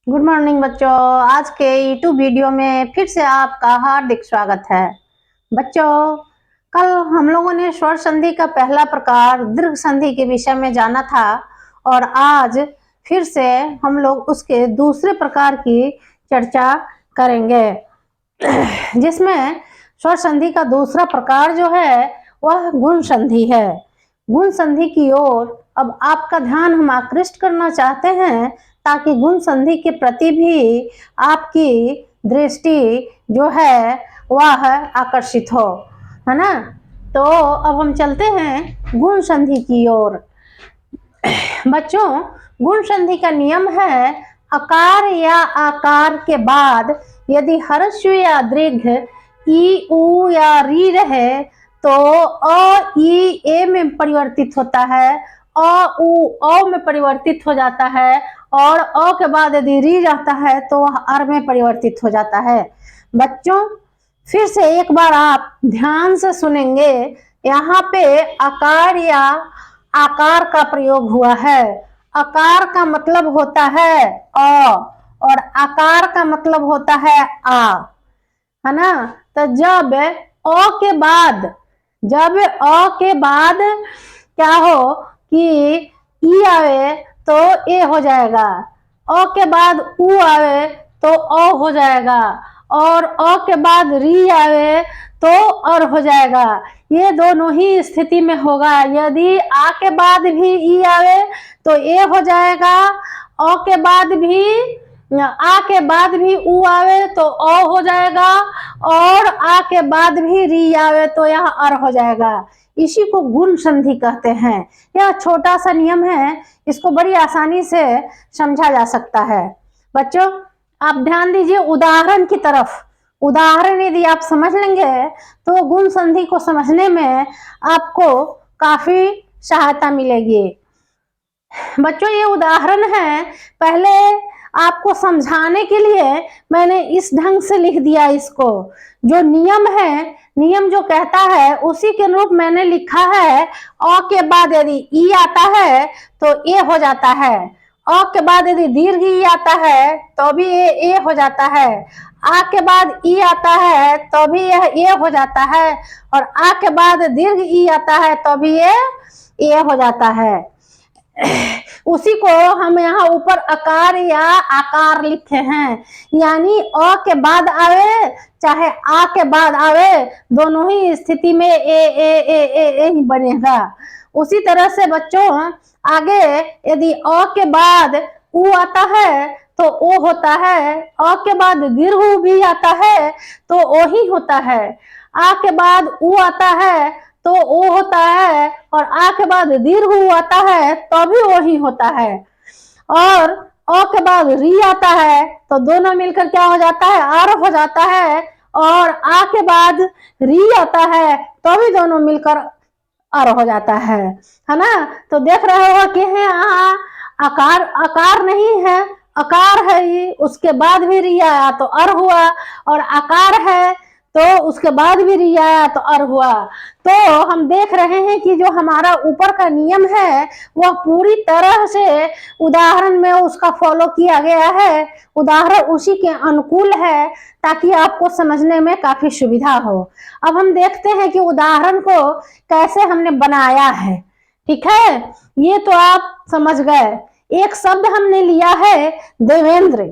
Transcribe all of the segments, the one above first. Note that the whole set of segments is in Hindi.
गुड मॉर्निंग बच्चों। आज के यूट्यूब वीडियो में फिर से आपका हार्दिक स्वागत है। बच्चों, कल हम लोगों ने स्वर संधि का पहला प्रकार दीर्घ संधि के विषय में जाना था और आज फिर से हम लोग उसके दूसरे प्रकार की चर्चा करेंगे, जिसमें स्वर संधि का दूसरा प्रकार जो है वह गुण संधि है। गुण संधि की ओर अब आपका ध्यान हम आकृष्ट करना चाहते हैं ताकि गुण संधि के प्रति भी आपकी दृष्टि जो है वह आकर्षित हो, है ना। तो अब हम चलते हैं गुण संधि की ओर। बच्चों, गुण संधि का नियम है आकार या आकार के बाद यदि ह्रस्व या दीर्घ ई उ या री रहे तो अ ई ए में परिवर्तित होता है, अ उ औ में परिवर्तित हो जाता है और अ के बाद यदि री रहता है तो वह अर में परिवर्तित हो जाता है। बच्चों, फिर से एक बार आप ध्यान से सुनेंगे। यहाँ पे आकार या आकार का प्रयोग हुआ है। आकार का मतलब होता है अ और आकार का मतलब होता है आ, है ना। तो जब अ के बाद क्या हो कि ई आवे तो ए हो जाएगा, अ के बाद उ आवे तो अ हो जाएगा और अ के बाद री आवे तो अर हो जाएगा। ये दोनों ही स्थिति में होगा। यदि आ के बाद भी ई आवे तो ए हो जाएगा, अ के बाद भी आ के बाद भी उ आवे तो अ हो जाएगा और आ के बाद भी री आवे तो यह अर हो जाएगा। इसी को गुण संधि कहते हैं। यह छोटा सा नियम है, इसको बड़ी आसानी से समझा जा सकता है। बच्चों, आप ध्यान दीजिए उदाहरण की तरफ। उदाहरण यदि आप समझ लेंगे तो गुण संधि को समझने में आपको काफी सहायता मिलेगी। बच्चों, ये उदाहरण है, पहले आपको समझाने के लिए मैंने इस ढंग से लिख दिया। इसको जो नियम है, नियम जो कहता है उसी के अनुरूप मैंने लिखा है। अ के बाद यदि ई आता है तो ए हो जाता है, अ के बाद यदि दीर्घ ई आता है तो भी ए हो जाता है, आ के बाद ई आता है तो भी यह ए हो जाता है और आ के बाद दीर्घ ई आता है तो भी ये ए हो जाता है। उसी को हम यहाँ ऊपर आकार या आकार लिखे हैं, यानी अ के बाद आवे चाहे आ के बाद आवे, दोनों ही स्थिति में ए ही बनेगा। उसी तरह से बच्चों आगे यदि अ के बाद उ आता है तो ओ होता है, अ के बाद दीर्घ उ भी आता है तो ओ ही होता है, आ के बाद उ आता है तो ओ होता है और आ के बाद दीर्घ उ आता है तो भी वो ही होता है और अ के बाद री आता है तो दोनों मिलकर क्या हो जाता है, आर हो जाता है और आ के बाद री आता है तो भी दोनों मिलकर अर हो जाता है ना। तो देख रहे हो कि यहाँ आकार आकार नहीं है, आकार है ये, उसके बाद भी री आया तो अर हुआ और आकार है तो उसके बाद भी री आया तो अर हुआ। तो हम देख रहे हैं कि जो हमारा ऊपर का नियम है वह पूरी तरह से उदाहरण में उसका फॉलो किया गया है। उदाहरण उसी के अनुकूल है ताकि आपको समझने में काफी सुविधा हो। अब हम देखते हैं कि उदाहरण को कैसे हमने बनाया है। ठीक है, ये तो आप समझ गए। एक शब्द हमने लिया है देवेंद्र,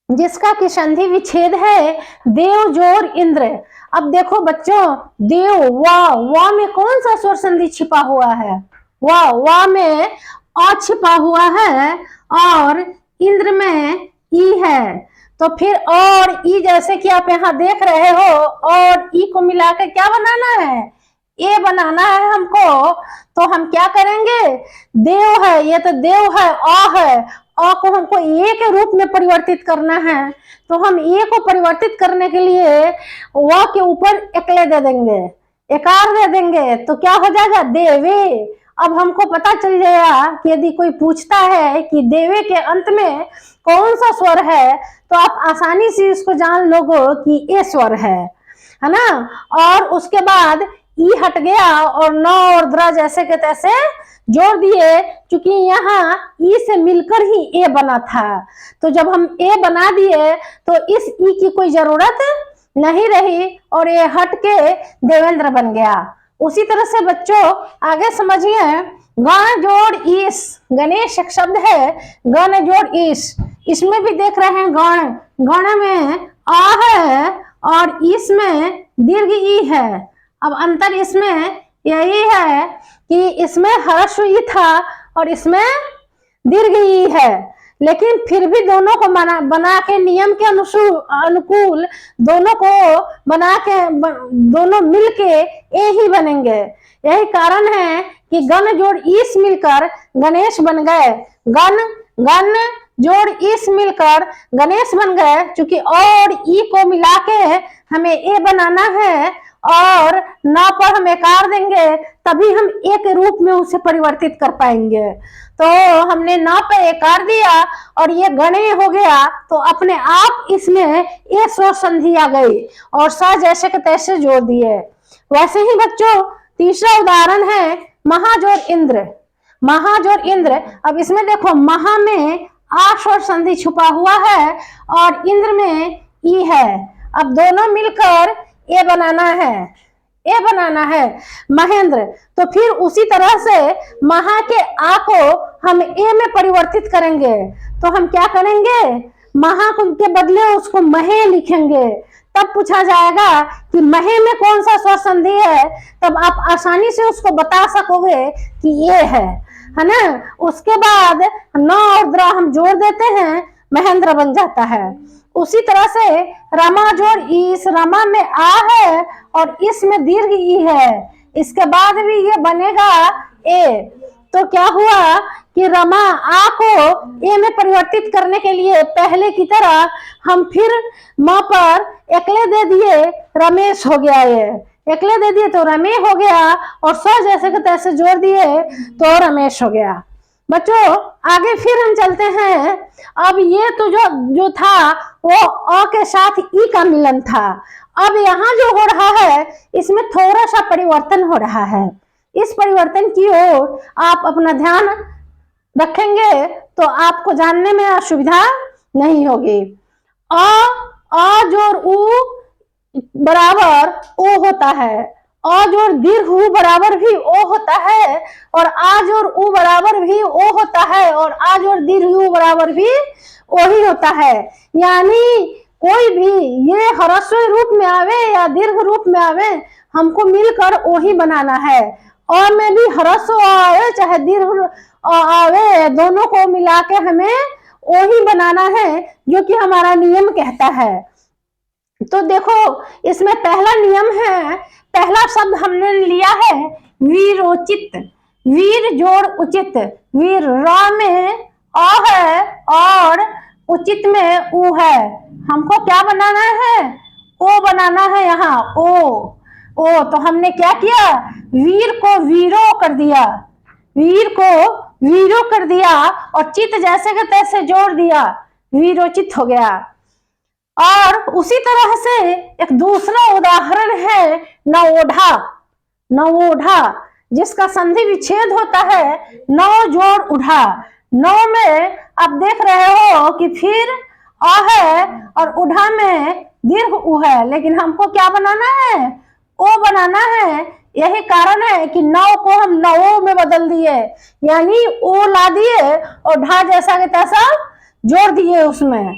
जिसका कि संधि विच्छेद है देव जोर इंद्र। अब देखो बच्चों, देव वा में कौन सा स्वर संधि छिपा हुआ है? वा में अ छिपा हुआ है और इंद्र में ई है। तो फिर और ई जैसे कि आप यहाँ देख रहे हो और ई को मिलाकर क्या बनाना है? ए बनाना है हमको। तो हम क्या करेंगे? देव है, ये तो देव है, अ है, अ को हमको ए के रूप में परिवर्तित करना है। तो हम ए को परिवर्तित करने के लिए व के ऊपर एकले दे देंगे, एकार दे देंगे तो क्या हो जाएगा? देवे। अब हमको पता चल जाएगा कि यदि कोई पूछता है कि देवे के अंत में कौन सा स्वर है तो आप आसानी से इसको जान लोगे कि ए स्वर है ना। और उसके बाद ई हट गया और न और द्र जैसे के तैसे जोड़ दिए, क्योंकि यहाँ ई से मिलकर ही ए बना था। तो जब हम ए बना दिए तो इस ई की कोई जरूरत नहीं रही और ये हट के देवेंद्र बन गया। उसी तरह से बच्चों आगे समझिए, गण जोड़ ईश, गणेश एक शब्द है, गण जोड़ ईश, इसमें भी देख रहे हैं गण, गण में आ है और इसमें दीर्घ ई है। अब अंतर इसमें यही है कि इसमें ह्रस्व ई था और इसमें दीर्घ ई है, लेकिन फिर भी दोनों को बना के नियम के अनुकूल दोनों को बना के दोनों मिलके ए ही बनेंगे। यही कारण है कि गण जोड़ ईश मिलकर गणेश बन गए, गण जोड़ ईश मिलकर गणेश बन गए। चूंकि और ई को मिला के हमें ए बनाना है और न पर हम एकार देंगे तभी हम एक रूप में उसे परिवर्तित कर पाएंगे। तो हमने न पे एकार दिया और ये गणे हो गया, तो अपने आप इसमें ए स्वर संधि आ गई और सा जैसे के तैसे जोड़ दिए। वैसे ही बच्चों तीसरा उदाहरण है महाजोड़ इंद्र, महाजोड़ इंद्र। अब इसमें देखो, महा में आ स्वर संधि छुपा हुआ है और इंद्र में ई है। अब दोनों मिलकर ए बनाना है, ए बनाना है महेंद्र। तो फिर उसी तरह से महा के आ को हम ए में परिवर्तित करेंगे। तो हम क्या करेंगे, महा के बदले उसको महे लिखेंगे। तब पूछा जाएगा कि महे में कौन सा स्वर संधि है, तब आप आसानी से उसको बता सकोगे कि ये है ना। उसके बाद न और द्र हम जोड़ देते हैं, महेंद्र बन जाता है। उसी तरह से रमा जोड़ ईश, रमा में आ है और इसमें दीर्घ ई है, इसके बाद भी ये बनेगा ए। तो क्या हुआ कि रमा आ को ए में परिवर्तित करने के लिए पहले की तरह हम फिर म पर एकले दे दिए, रमेश हो गया। ये एकले दे दिए तो रमे हो गया और स जैसे के तैसे जोड़ दिए तो रमेश हो गया। बच्चों आगे फिर हम चलते हैं। अब ये तो जो था वो अ के साथ ई का मिलन था। अब यहाँ जो हो रहा है इसमें थोड़ा सा परिवर्तन हो रहा है। इस परिवर्तन की ओर आप अपना ध्यान रखेंगे तो आपको जानने में असुविधा नहीं होगी। अ जोड़ उ बराबर ओ होता है, अ जोड़ दीर्घ उ बराबर भी ओ होता है और आ जोड़ उ बराबर भी ओ होता है और आ जोड़ दीर्घ उ बराबर भी ओ ही होता है। यानी कोई भी ये ह्रस्व रूप में आवे या दीर्घ रूप में आवे, हमको मिलकर ओ ही बनाना है। अ में भी ह्रस्व आवे चाहे दीर्घ आवे, दोनों को मिला के हमें ओ ही बनाना है, जो कि हमारा नियम कहता है। तो देखो इसमें पहला नियम है, पहला शब्द हमने लिया है वीरोचित, वीर जोड़ उचित। वीर र में अ है और उचित में उ है, हमको क्या बनाना है, ओ बनाना है। यहाँ ओ तो हमने क्या किया, वीर को वीरो कर दिया, वीर को वीरो कर दिया और चित जैसे के तैसे जोड़ दिया, वीरोचित हो गया। और उसी तरह से एक दूसरा उदाहरण है नवोढ़ा, नवोढ़ा जिसका संधि विच्छेद होता है नव जोड़ उढ़ा। नव में आप देख रहे हो कि फिर अ है और उढ़ा में दीर्घ उ है, लेकिन हमको क्या बनाना है, ओ बनाना है। यही कारण है कि नव को हम नवों में बदल दिए, यानी ओ ला दिए और ढा जैसा के तैसा जोड़ दिए उसमें,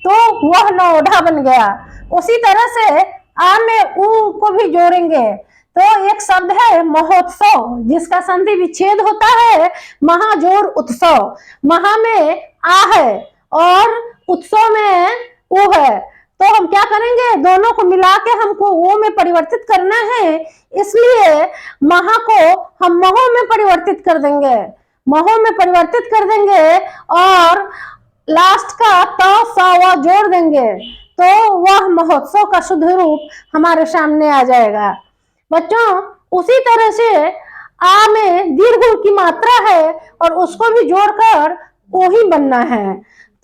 तो वह नवोढ़ा बन गया। उसी तरह से आ में उ को भी जोड़ेंगे तो एक शब्द है महोत्सव, जिसका संधि विच्छेद होता है महाजोड़ उत्सव। महा में आ है और उत्सव में उ है, तो हम क्या करेंगे, दोनों को मिला के हमको वो में परिवर्तित करना है, इसलिए महा को हम महो में परिवर्तित कर देंगे, महो में परिवर्तित कर देंगे और लास्ट का त सा व जोड़ देंगे, तो वह महोत्सव का शुद्ध रूप हमारे सामने आ जाएगा। बच्चों उसी तरह से आ में दीर्घ की मात्रा है और उसको भी जोड़कर ओ ही बनना है।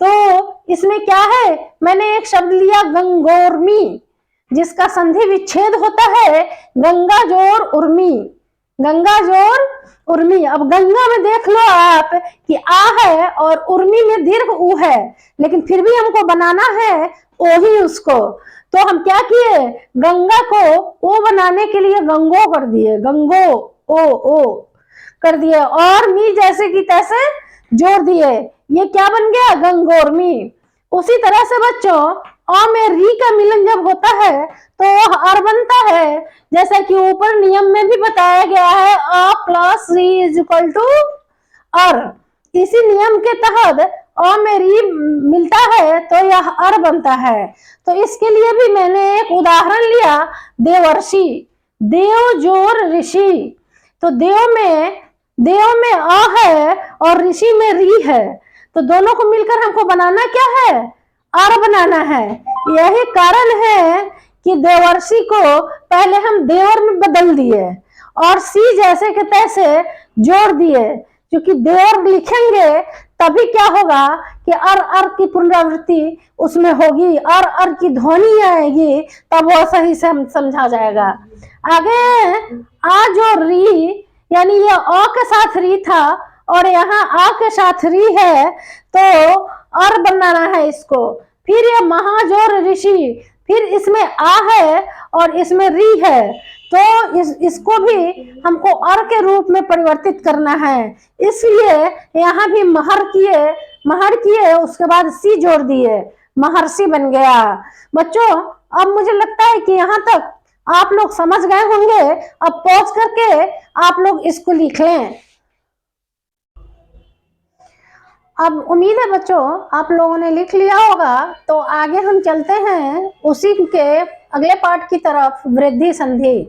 तो इसमें क्या है, मैंने एक शब्द लिया गंगोर्मी, जिसका संधि विच्छेद होता है गंगा जोड़ उर्मी, गंगा जोर उर्मी। अब गंगा में देख लो आप कि आ है और उर्मी में दीर्घ ऊ है, लेकिन फिर भी हमको बनाना है ओ ही उसको। तो हम क्या किए, गंगा को ओ बनाने के लिए गंगो कर दिए, गंगो ओ कर दिए, और मी जैसे की तैसे जोड़ दिए। ये क्या बन गया, गंगोर्मी। उसी तरह से बच्चों अ में री का मिलन जब होता है तो वह अर बनता है, जैसा कि ऊपर नियम में भी बताया गया है, अ प्लस री इज इक्वल टू अर। इसी नियम के तहत अ में री मिलता है तो यह अर बनता है। तो इसके लिए भी मैंने एक उदाहरण लिया, देवर्षि, देव जोर ऋषि। तो देव में अ है और ऋषि में री है, तो दोनों को मिलकर हमको बनाना क्या है, अर बनाना है। यही कारण है कि देवर्षि को पहले हम देवर में बदल दिए और सी जैसे के तैसे जोड़ दिए, क्योंकि देवर लिखेंगे तभी क्या होगा कि अर की पुनरावृत्ति उसमें होगी, अर की ध्वनि आएगी, तब वो सही से हम समझा जाएगा। आगे आ जो री, यानी ये अ के साथ री था और यहाँ आ के साथ री है, तो अर बनाना है इसको। फिर ये महाजोर ऋषि, फिर इसमें आ है और इसमें री है, तो इसको भी हमको अर के रूप में परिवर्तित करना है। इसलिए यहाँ भी महर किए, उसके बाद सी जोड़ दिए, महर्षि बन गया। बच्चों अब मुझे लगता है कि यहाँ तक आप लोग समझ गए होंगे। अब पॉज करके आप लोग इसको लिख लें। अब उम्मीद है बच्चों आप लोगों ने लिख लिया होगा, तो आगे हम चलते हैं उसी के अगले पार्ट की तरफ, वृद्धि संधि।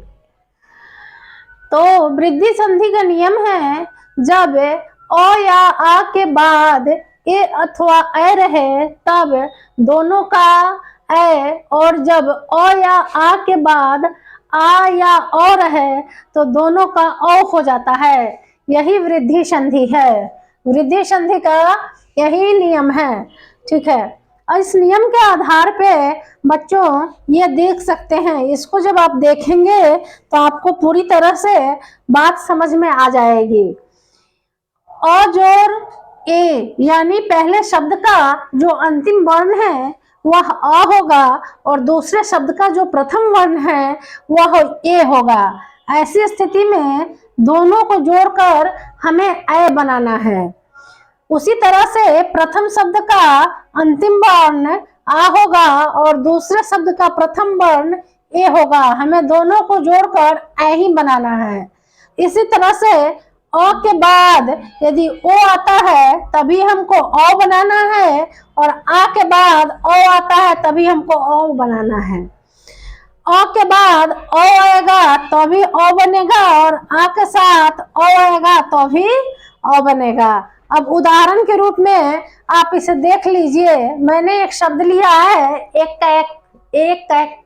तो वृद्धि संधि का नियम है, जब अ या आ के बाद ए अथवा ए रहे तब दोनों का ए, और जब अ या आ के बाद आ या अ रहे तो दोनों का अ हो जाता है। यही वृद्धि संधि है, वृद्धि संधि का यही नियम है। ठीक है, इस नियम के आधार पे बच्चों ये देख सकते हैं, इसको जब आप देखेंगे तो आपको पूरी तरह से बात समझ में आ जाएगी। अ जोर ए, यानी पहले शब्द का जो अंतिम वर्ण है वह अ होगा और दूसरे शब्द का जो प्रथम वर्ण है वह ए होगा। ऐसी स्थिति में दोनों को जोड़कर हमें ए बनाना है। उसी तरह से प्रथम शब्द का अंतिम वर्ण आ होगा और दूसरे शब्द का प्रथम वर्ण ए होगा, हमें दोनों को जोड़कर ए ही बनाना है। इसी तरह से अ के बाद यदि ओ आता है तभी हमको अ बनाना है, और आ के बाद ओ आता है तभी हमको ओ बनाना है। अ के बाद ओ आएगा तो भी ओ बनेगा, और आ के साथ ओ आएगा तो भी ओ बनेगा। अब उदाहरण के रूप में आप इसे देख लीजिए, मैंने एक शब्द लिया है एक कैक,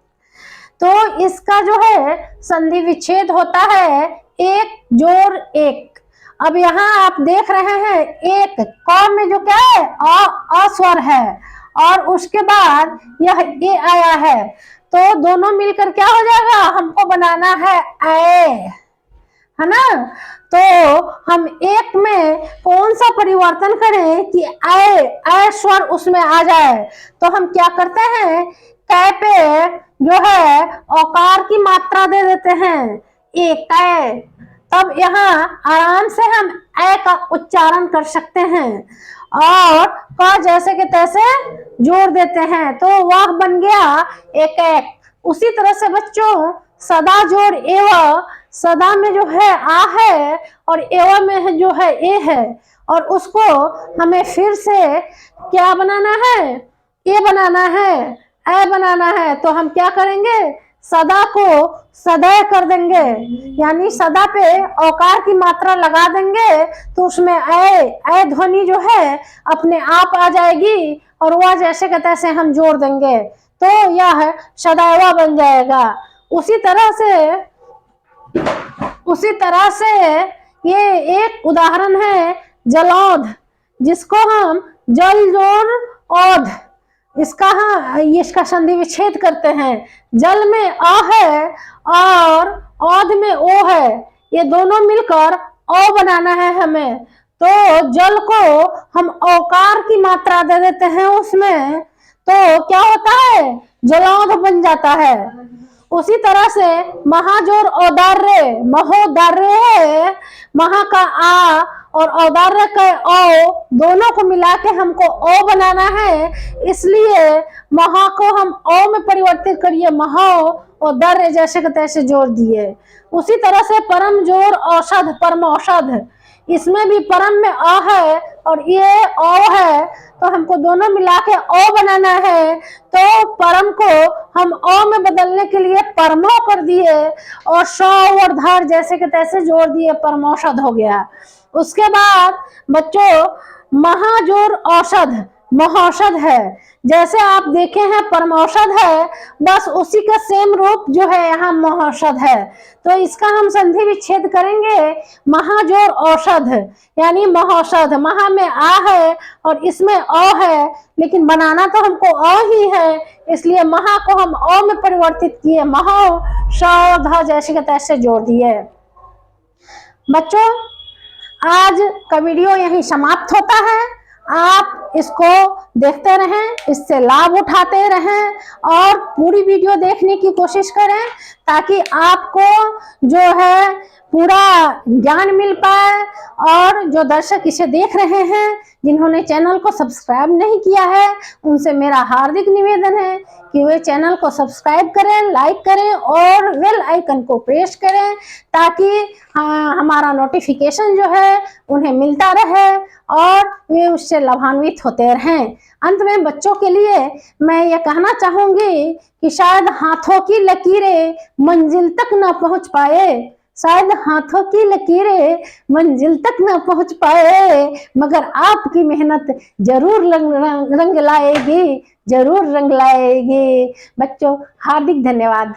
तो इसका जो है संधि विच्छेद होता है एक जोर एक। अब यहाँ आप देख रहे हैं एक क में जो क्या है अ स्वर है, और उसके बाद यह ए आया है, तो दोनों मिलकर क्या हो जाएगा, हमको बनाना है है ना। तो हम एक में कौन सा परिवर्तन करें कि ए स्वर उसमें आ जाए, तो हम क्या करते हैं, कै पे जो है औकार की मात्रा दे देते हैं, एक कै, तब यहाँ आराम से हम ए का उच्चारण कर सकते हैं और क जैसे के तैसे जोड़ देते हैं, तो वह बन गया एक। उसी तरह से बच्चों सदा जोड़ एवं, सदा में जो है आ है और एवं में जो है ए है, और उसको हमें फिर से क्या बनाना है, ए बनाना है, ए बनाना है। तो हम क्या करेंगे, सदा को सदैव कर देंगे, यानी सदा पे औकार की मात्रा लगा देंगे तो उसमें ए ध्वनि जो है अपने आप आ जाएगी, और वह जैसे के तैसे हम जोड़ देंगे तो यह सदैवा बन जाएगा। उसी तरह से ये एक उदाहरण है जलौध, जिसको हम जल जोड़ औध, इसका संधि विच्छेद करते हैं। जल में अ है और औध में ओ है, ये दोनों मिलकर औ बनाना है हमें। तो जल को हम औकार की मात्रा दे देते हैं उसमें, तो क्या होता है, जलौध बन जाता है। उसी तरह से महाजोर औदार्य, महोदार्य है, महा का आ और औदार्य का औ दोनों को मिला के हमको ओ बनाना है, इसलिए महा को हम ओ में परिवर्तित करिए, महो और दर्य जैसे के तैसे जोड़ दिए। उसी तरह से परम जोर औषध, परम औषध, इसमें भी परम में अ है और ये ओ है, तो हमको दोनों मिला के ओ बनाना है। तो परम को हम ओ में बदलने के लिए परमो कर दिए और शौ और धार जैसे के तैसे जोड़ दिए, परमौषध हो गया। उसके बाद बच्चों महाजोर औषध महौषध है, जैसे आप देखे हैं परमौषध है, बस उसी का सेम रूप जो है यहाँ महौषध है। तो इसका हम संधि विच्छेद करेंगे, महाजोर औषध यानी महौषध, महा में आ है और इसमें अ है, लेकिन बनाना तो हमको अ ही है, इसलिए महा को हम अ में परिवर्तित किए, महो श जैसे के तैसे जोड़ दिए। बच्चों आज का वीडियो यहीं समाप्त होता है। आप इसको देखते रहें, इससे लाभ उठाते रहें और पूरी वीडियो देखने की कोशिश करें, ताकि आपको जो है पूरा ज्ञान मिल पाए। और जो दर्शक इसे देख रहे हैं, जिन्होंने चैनल को सब्सक्राइब नहीं किया है, उनसे मेरा हार्दिक निवेदन है कि वे चैनल को सब्सक्राइब करें, लाइक करें और बेल आइकन को प्रेस करें, ताकि हमारा नोटिफिकेशन जो है उन्हें मिलता रहे और वे उससे लाभान्वित होते रहें। अंत में बच्चों के लिए मैं ये कहना चाहूंगी कि शायद हाथों की लकीरें मंजिल तक न पहुंच पाए, शायद हाथों की लकीरें मंजिल तक न पहुंच पाए, मगर आपकी मेहनत जरूर रंग लाएगी, जरूर रंग लाएगी। बच्चों हार्दिक धन्यवाद।